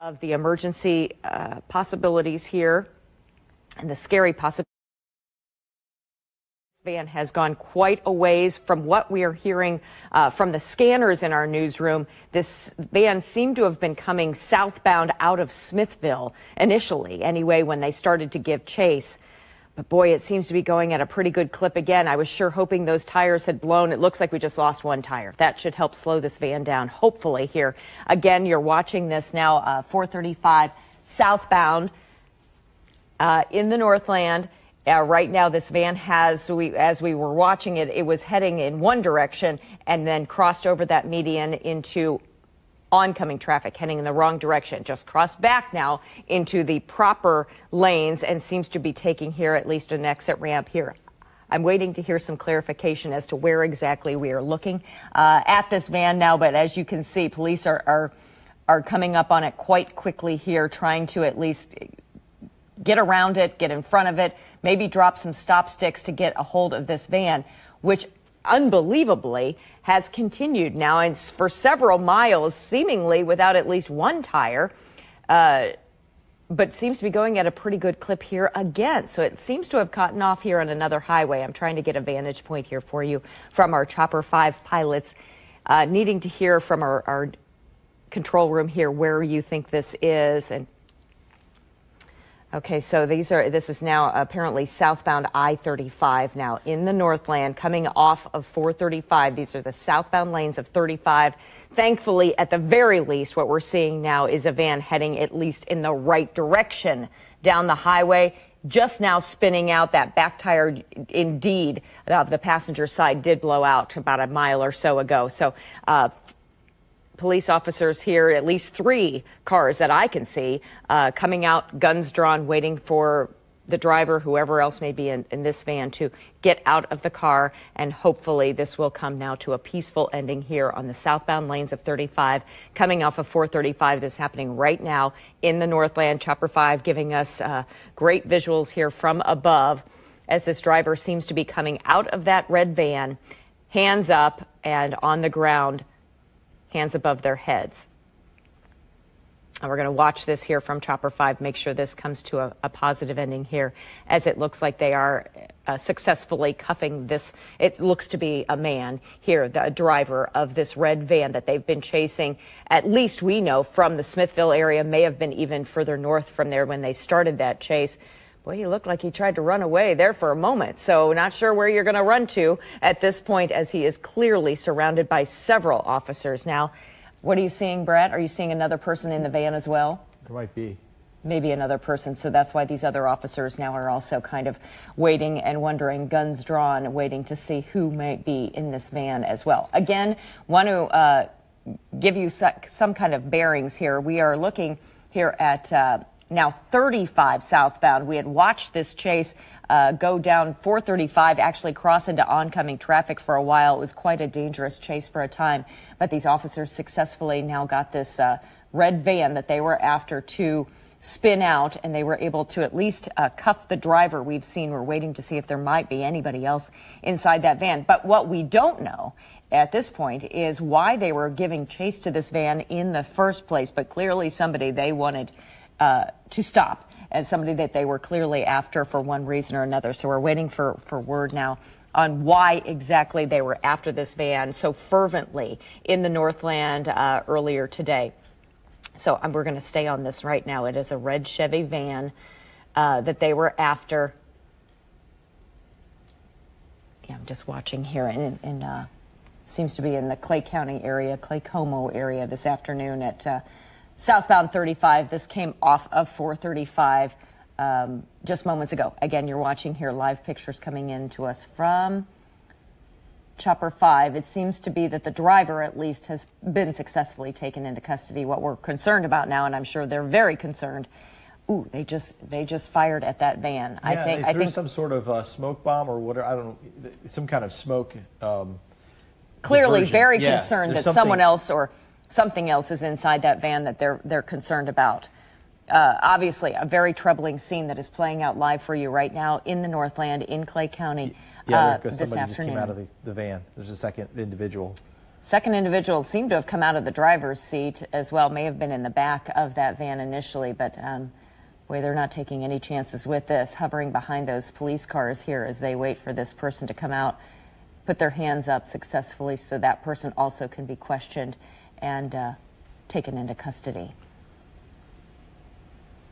Of the emergency possibilities here and the scary possibilities. This van has gone quite a ways from what we are hearing from the scanners in our newsroom. This van seemed to have been coming southbound out of Smithville initially, anyway, when they started to give chase. But boy, it seems to be going at a pretty good clip again. I was sure hoping those tires had blown. It looks like we just lost one tire. That should help slow this van down, hopefully, here. Again, you're watching this now, 435 southbound in the Northland. Right now, this van has, as we were watching it, it was heading in one direction and then crossed over that median into oncoming traffic heading in the wrong direction. Just crossed back now into the proper lanes and seems to be taking here at least an exit ramp here. I'm waiting to hear some clarification as to where exactly we are looking at this van now. But as you can see, police are coming up on it quite quickly here, trying to at least get around it, get in front of it, maybe drop some stop sticks to get a hold of this van, which unbelievably has continued now and for several miles, seemingly without at least one tire, but seems to be going at a pretty good clip here again. So it seems to have gotten off here on another highway. I'm trying to get a vantage point here for you from our Chopper 5 pilots, needing to hear from our control room here where you think this is. And okay, so this is now apparently southbound I-35 now in the Northland coming off of 435. These are the southbound lanes of 35. Thankfully, at the very least, what we're seeing now is a van heading at least in the right direction down the highway. Just now spinning out. That back tire, indeed, of the passenger side did blow out about a mile or so ago. So, police officers here, at least 3 cars that I can see, coming out, guns drawn, waiting for the driver, whoever else may be in this van, to get out of the car. And hopefully this will come now to a peaceful ending here on the southbound lanes of 35, coming off of 435. This is happening right now in the Northland. Chopper 5 giving us great visuals here from above as this driver seems to be coming out of that red van, hands up and on the ground, hands above their heads. And we're going to watch this here from Chopper 5, make sure this comes to a positive ending here, as it looks like they are successfully cuffing this. It looks to be a man here, the driver of this red van that they've been chasing, at least we know, from the Smithville area, may have been even further north from there when they started that chase. Boy, he looked like he tried to run away there for a moment, so not sure where you're going to run to at this point, as he is clearly surrounded by several officers now. What are you seeing, Brett? Are you seeing another person in the van as well? There might be. Maybe another person, so that's why these other officers now are also kind of waiting and wondering, guns drawn, waiting to see who might be in this van as well. Again, want to give you some kind of bearings here. We are looking here at now 35 southbound. We had watched this chase go down 435, actually cross into oncoming traffic for a while. It was quite a dangerous chase for a time, but these officers successfully now got this red van that they were after to spin out, and they were able to at least cuff the driver. We've seen, we're waiting to see if there might be anybody else inside that van. But what we don't know at this point is why they were giving chase to this van in the first place, but clearly somebody they wanted to stop, as somebody that they were clearly after for one reason or another. So we're waiting for word now on why exactly they were after this van so fervently in the Northland earlier today. So we're going to stay on this right now. It is a red Chevy van that they were after. Yeah, I'm just watching here, and seems to be in the Clay County area, Clay Como area this afternoon at southbound 35. This came off of 435 just moments ago. Again, you're watching here live pictures coming in to us from Chopper 5. It seems to be that the driver at least has been successfully taken into custody. What we're concerned about now, and I'm sure they're very concerned, ooh, they just fired at that van. Yeah, I think some sort of smoke bomb or whatever. I don't know, some kind of smoke. Clearly diversion. very Yeah, concerned that someone else or something else is inside that van that they're concerned about. Obviously, a very troubling scene that is playing out live for you right now in the Northland, in Clay County, yeah, because this somebody afternoon. just came out of the van. There's a second individual. Second individual seemed to have come out of the driver's seat as well, may have been in the back of that van initially, but boy, they're not taking any chances with this, hovering behind those police cars here as they wait for this person to come out, put their hands up successfully so that person also can be questioned and taken into custody.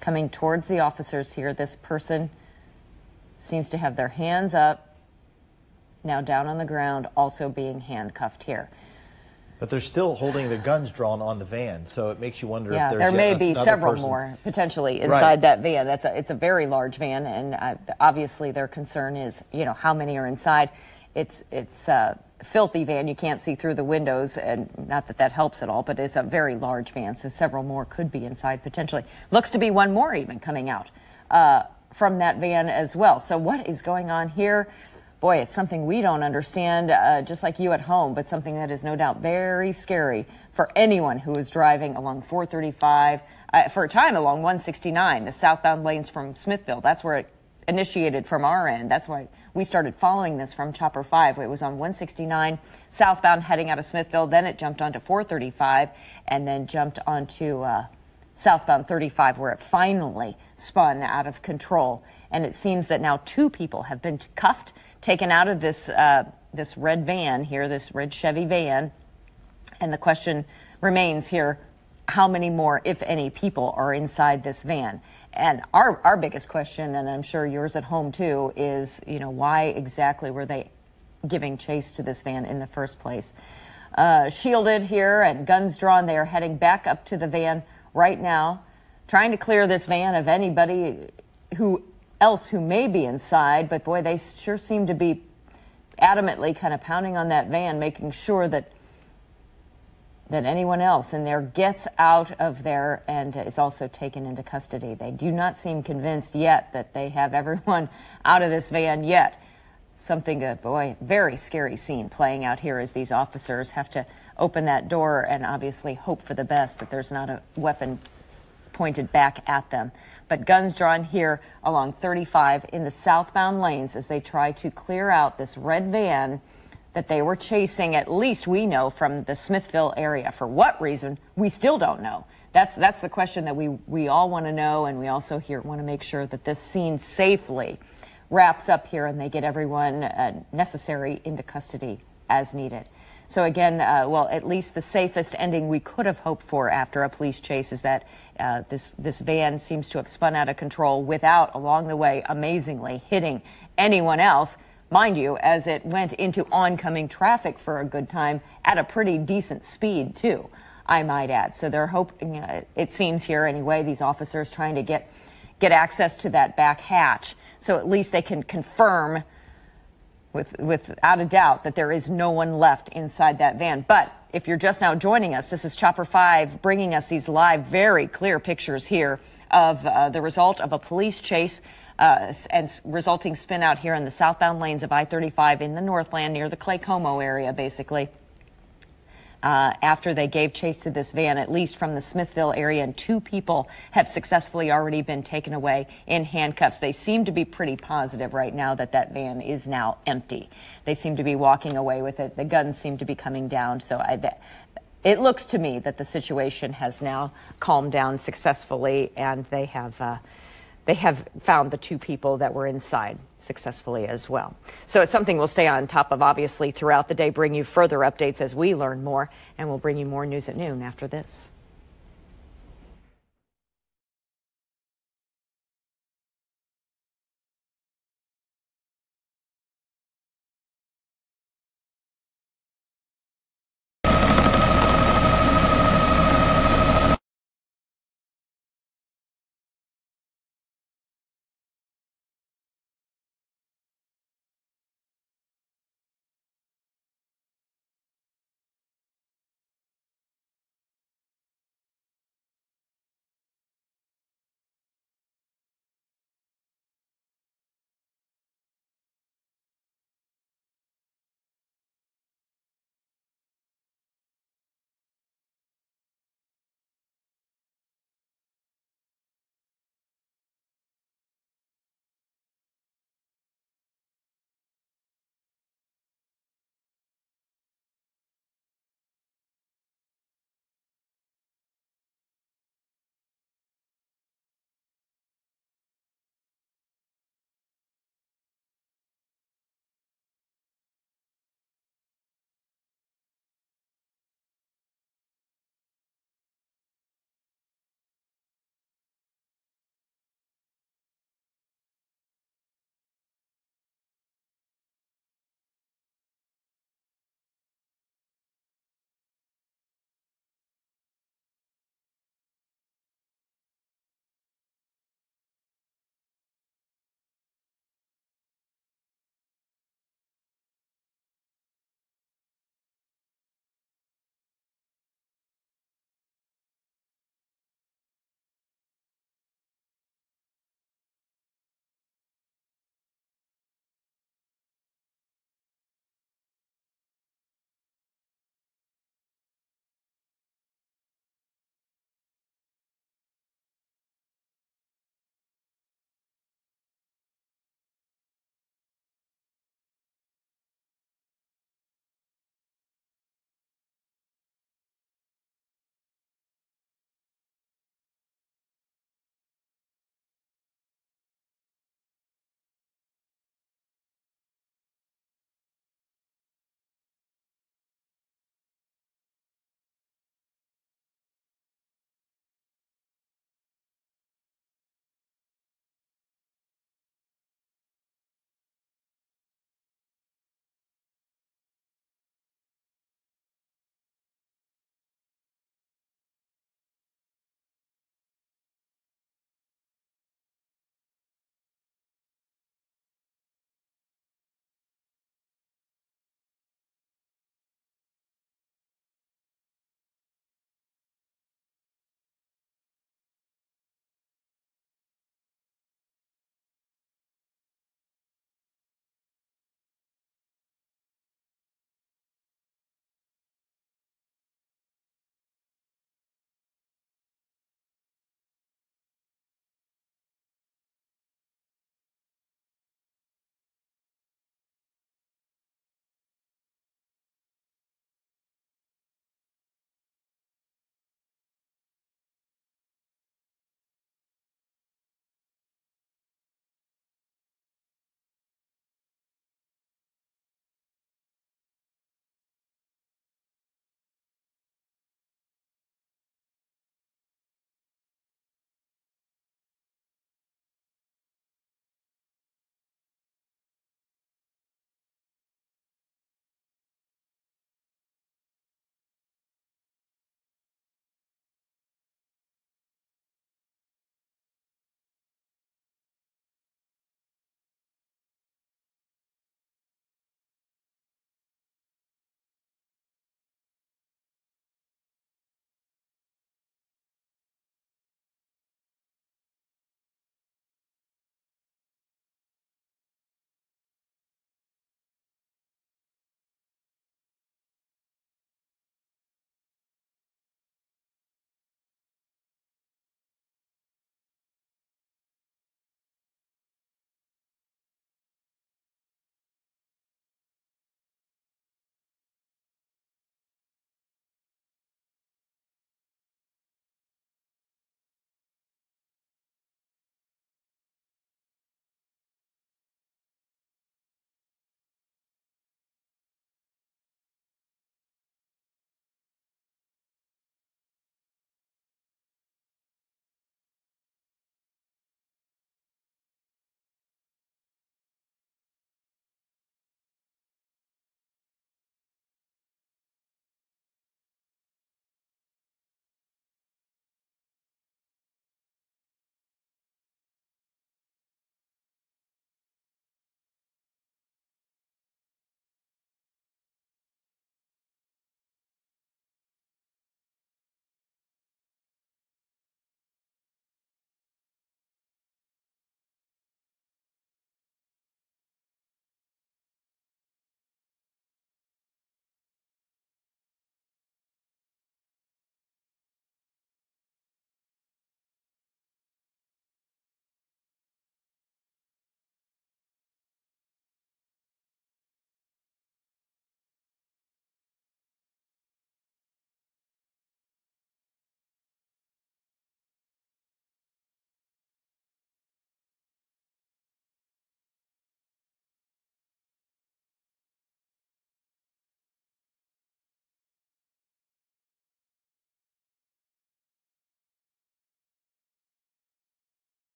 Coming towards the officers here, this person seems to have their hands up, now down on the ground, also being handcuffed here. But they're still holding the guns drawn on the van, so it makes you wonder if there's there may be several person. more potentially inside that van. It's a very large van, and obviously their concern is, you know, how many are inside. It's a filthy van. You can't see through the windows, and not that that helps at all, but it's a very large van, so several more could be inside potentially. Looks to be one more even coming out from that van as well. So what is going on here? Boy, it's something we don't understand, just like you at home, but something that is no doubt very scary for anyone who is driving along 435, for a time along 169, the southbound lanes from Smithville. That's where it initiated from our end. That's why we started following this from Chopper 5. It was on 169, southbound heading out of Smithville. Then it jumped onto 435 and then jumped onto southbound 35, where it finally spun out of control. And it seems that now 2 people have been cuffed, taken out of this this red van here, this red Chevy van. And the question remains here, how many more, if any, people are inside this van? And our biggest question, and I'm sure yours at home too, is, you know, why exactly were they giving chase to this van in the first place? Shielded here and guns drawn, they are heading back up to the van right now, trying to clear this van of anybody who may be inside. But boy, they sure seem to be adamantly kind of pounding on that van, making sure that anyone else in there gets out of there and is also taken into custody. They do not seem convinced yet that they have everyone out of this van yet. Something, boy, very scary scene playing out here as these officers have to open that door and obviously hope for the best, that there's not a weapon pointed back at them. But guns drawn here along 35 in the southbound lanes as they try to clear out this red van that they were chasing, at least we know, from the Smithville area. For what reason, we still don't know. That's the question that we all want to know, and we also here want to make sure that this scene safely wraps up here and they get everyone necessary into custody as needed. So again, well, at least the safest ending we could have hoped for after a police chase is that this van seems to have spun out of control without, along the way, amazingly hitting anyone else. Mind you, as it went into oncoming traffic for a good time at a pretty decent speed, too, I might add. So they're hoping, it seems here anyway, these officers trying to get access to that back hatch, so at least they can confirm without a doubt that there is no one left inside that van. But if you're just now joining us, this is Chopper 5 bringing us these live, very clear pictures here of the result of a police chase and resulting spin out here in the southbound lanes of I-35 in the Northland near the Claycomo area, basically. After they gave chase to this van, at least from the Smithville area, and 2 people have successfully already been taken away in handcuffs. They seem to be pretty positive right now that that van is now empty. They seem to be walking away with it. The guns seem to be coming down. So it looks to me that the situation has now calmed down successfully, and they have found the 2 people that were inside successfully as well. So it's something we'll stay on top of, obviously, throughout the day, bring you further updates as we learn more, and we'll bring you more news at noon after this.